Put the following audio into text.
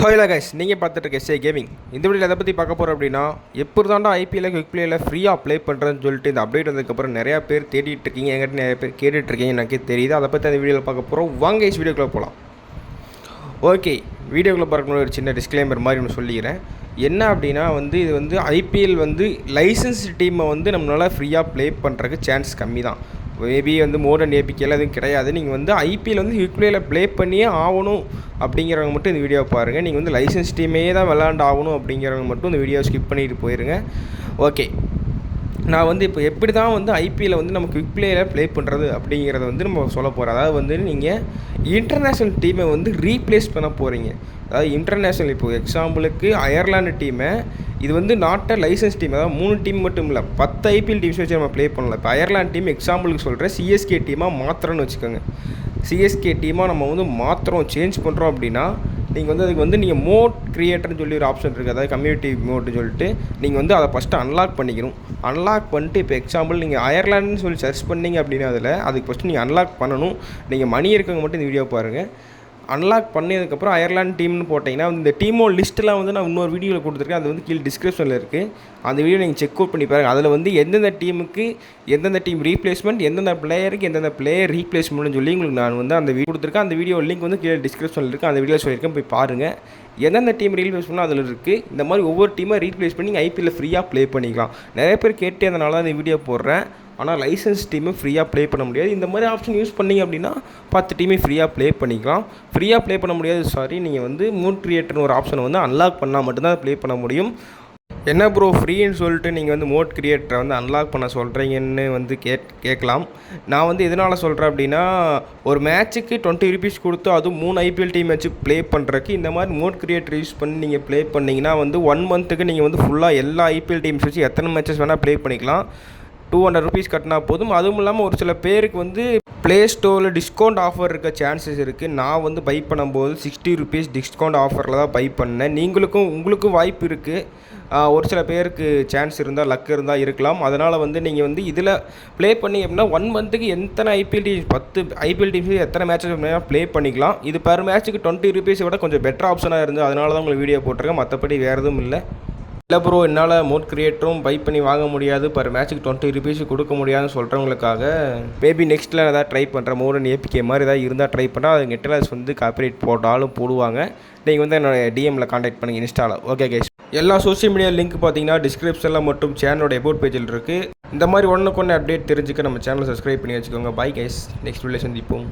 Hello guys, நீங்கள் பார்த்துட்டு இருக்க எஸ்ஏ கேமிங். இந்த வீடியோவில் எதை பற்றி பார்க்க போகிறோம் அப்படின்னா, எப்படி தாண்டா ஐபிஎல்ல குவிக் பிளேயில் ஃப்ரீயாக ப்ளே பண்ணுறதுன்னு சொல்லிட்டு இந்த அப்டேட் வந்ததுக்கப்புறம் நிறையா பேர் தேடிட்டு இருக்கீங்க, என்கிட்ட நிறைய பேர் கேட்டுட்ருக்கீங்க, எனக்கு தெரியுது. அதை பற்றி அந்த வீடியோவில் பார்க்க போகிறோம். வாங்க கைஸ், வீடியோக்குள்ளே போகலாம். ஓகே, வீடியோக்குள்ளே பார்க்கணும் ஒரு சின்ன டிஸ்க்ளைமர் மாதிரி ஒன்று சொல்லிக்கிறேன். என்ன அப்படின்னா இது ஐபிஎல் லைசன்ஸ் டீமை நம்மளால் ஃப்ரீயாக ப்ளே பண்ணுறதுக்கு சான்ஸ் கம்மி தான். மேபி மோடர்ன் ஏபிகேலாம் எதுவும் கிடையாது. நீங்கள் ஐபிஎல் குவிக் பிளேயில் ப்ளே பண்ணியே ஆகணும் அப்படிங்கிறவங்க மட்டும் இந்த வீடியோ பாருங்கள். நீங்கள் லைசன்ஸ் டீமே தான் விளாண்டு ஆகணும் அப்படிங்கிறவங்க மட்டும் இந்த வீடியோ ஸ்கிப் பண்ணிட்டு போயிருங்க. ஓகே, நான் இப்போ எப்படி தான் ஐபிஎல்ல நம்ம குவிக் பிளேயில் ப்ளே பண்ணுறது அப்படிங்கிறத நம்ம சொல்ல போகிறோம். அதாவது நீங்கள் இன்டர்நேஷ்னல் டீமை ரீப்ளேஸ் பண்ண போகிறீங்க. அதாவது இன்டர்நேஷ்னல் இப்போது எக்ஸாம்பிளுக்கு அயர்லாண்டு டீமை இது நாட் அ லைசன்ஸ் டீம். அதாவது 3 டீம் மட்டும் இல்லை, 10 ஐபிஎல் டீம்ஸ் வச்சு நம்ம ப்ளே பண்ணலாம். இப்போ அயர்லாண்டு டீம் எக்ஸாம்பிளுக்கு சொல்கிறேன், சிஎஸ்கே டீமாக மாத்திரன்னு வச்சுக்கோங்க. சிஎஸ்கே டீமாக நம்ம மாத்திரம் சேஞ்ச் பண்ணுறோம் அப்படின்னா நீங்கள் அதுக்கு நீங்கள் மோட் க்ரியேட்டர்னு சொல்லி ஒரு ஆப்ஷன் இருக்குது. அதாவது கம்யூனிட்டி மோட்னு சொல்லிட்டு நீங்கள் அதை ஃபஸ்ட்டு அன்லாக் பண்ணிக்கணும். அன்லாக் பண்ணிட்டு இப்போ எக்ஸாம்பிள் நீங்கள் அயர்லாண்டுன்னு சொல்லி சர்ச் பண்ணிங்க அப்படின்னா அதுக்கு ஃபஸ்ட்டு நீங்கள் அன்லாக் பண்ணணும். நீங்கள் மணி இருக்கவங்க மட்டும் இந்த வீடியோ பாருங்கள். அன்லாக் பண்ணதுக்கப்புறம் அயர்லாண்ட் டீம்னு போட்டிங்கன்னா இந்த டீமோ லிஸ்ட்டெலாம் நான் இன்னொரு வீடியோவில் கொடுத்துருக்கேன். அது கீழே டிஸ்கிரிப்ஷனில் இருக்குது. அந்த வீடியோ நீங்கள் செக் அவுட் பண்ணி பாருங்கள். அதில் எந்தெந்த டீமுக்கு எந்தெந்த டீம் ரீப்ளேஸ்மெண்ட், எந்தெந்த பிளேயருக்கு எந்தெந்த பிளேயர் ரீப்ளேஸ்மெண்ட்னு சொல்லி உங்களுக்கு நான் அந்த வீடியோ கொடுத்துருக்கேன். அந்த வீடியோ லிங்க் கீழே டிஸ்கிரிப்ஷனில் இருக்குது. அந்த வீடியோ சொல்லியிருக்கேன், போய் பாருங்கள். எந்தெந்த டீம் ரீப்ளேஸ் பண்ணால் அதில் இருக்குது. இந்த மாதிரி ஒவ்வொரு டீமாக ரீப்ளேஸ் பண்ணி ஐபிஎல்ல ஃப்ரீயாக ப்ளே பண்ணிக்கலாம். நிறைய பேர் கேட்டு அதனால தான் இந்த வீடியோ போடுறேன். ஆனால் லைசன்ஸ் டீமை ஃப்ரீயாக ப்ளே பண்ண முடியாது. இந்த மாதிரி ஆப்ஷன் யூஸ் பண்ணிங்க அப்படின்னா 10 டீமே ஃப்ரீயாக ப்ளே பண்ணிக்கலாம். ஃப்ரீயாக ப்ளே பண்ண முடியாது, நீங்கள் மோட் கிரியேட்டர்னு ஒரு ஆப்ஷனை அன்லாக் பண்ணால் மட்டும்தான் ப்ளே பண்ண முடியும். என்ன ப்ரோ ஃப்ரீன்னு சொல்லிட்டு நீங்கள் மோட் கிரியேட்டரை அன்லாக் பண்ண சொல்கிறீங்கன்னு கேட்கலாம். நான் எதனால் சொல்கிறேன் அப்படின்னா, ஒரு மேட்ச்சுக்கு 20 ருபீஸ் கொடுத்து அதுவும் 3 ஐபிஎல் டீம் வச்சு ப்ளே பண்ணுறதுக்கு இந்த மாதிரி மோட் கிரியேட்டர் யூஸ் பண்ணி நீங்கள் ப்ளே பண்ணிங்கன்னா 1 மந்த்துக்கு நீங்கள் ஃபுல்லாக எல்லா ஐபிஎல் டீம்ஸ் வச்சு எத்தனை மேட்சஸ் வேணால் ப்ளே பண்ணிக்கலாம். 200 ருபீஸ் கட்டினா போதும். அதுவும் இல்லாமல் ஒரு சில பேருக்கு ப்ளே ஸ்டோரில் டிஸ்கவுண்ட் ஆஃபர் இருக்க சான்சஸ் இருக்குது. நான் பை பண்ணும்போது 60 ருபீஸ் டிஸ்கவுண்ட் ஆஃபரில் தான் பை பண்ணேன். உங்களுக்கும் வாய்ப்பு இருக்குது. ஒரு சில பேருக்கு சான்ஸ் இருந்தால், லக் இருந்தால் இருக்கலாம். அதனால் நீங்கள் இதில் ப்ளே பண்ணி அப்படின்னா 1 மந்த்துக்கு எத்தனை ஐபிஎல் டீம்ஸ் 10 ஐபிஎல் டீம்ஸ் எத்தனை மேட்சஸ் ப்ளே பண்ணிக்கலாம். இது பர் மேட்ச்சுக்கு 20 ருபீஸை விட கொஞ்சம் பெட்டர் ஆப்ஷனாக இருந்தது. அதனால தான் உங்களுக்கு வீடியோ போட்டிருக்கேன். மற்றபடி வேறு எதுவும் இல்லை ப்ரோ. என்னால் மோட் கிரியேட்டரும் பை பண்ணி வாங்க முடியாது, பர் மேட்ச்சுக்கு 20 ருபீஸ் கொடுக்க முடியாதுன்னு சொல்கிறவங்களுக்காக மேபி நெக்ஸ்ட்டில் ஏதாவது ட்ரை பண்ணுறேன். மோடர்ன் ஏபிகே மாதிரி ஏதாவது இருந்தால் ட்ரை பண்ணுறேன். அது நெட்டில் காப்பிரைட் போட்டாலும் போடுவாங்க. நீங்கள் என்னோட டிஎம்மில் காண்டாக்ட் பண்ணுங்கள், இன்ஸ்டாவில். ஓகே கைஸ், எல்லா சோஷியல் மீடியா லிங்க் பார்த்தீங்கன்னா டிஸ்கிரிப்ஷனில் மற்றும் சேனலோட அபவுட் பேஜில் இருக்குது. இந்த மாதிரி ஒன்றுக்கு ஒன்று அப்டேட் தெரிஞ்சுக்க நம்ம சேனலை சப்ஸ்கிரைப் பண்ணி வச்சுக்கோங்க. பை கைஸ், நெக்ஸ்ட் வீடியோவில் சந்திப்போம்.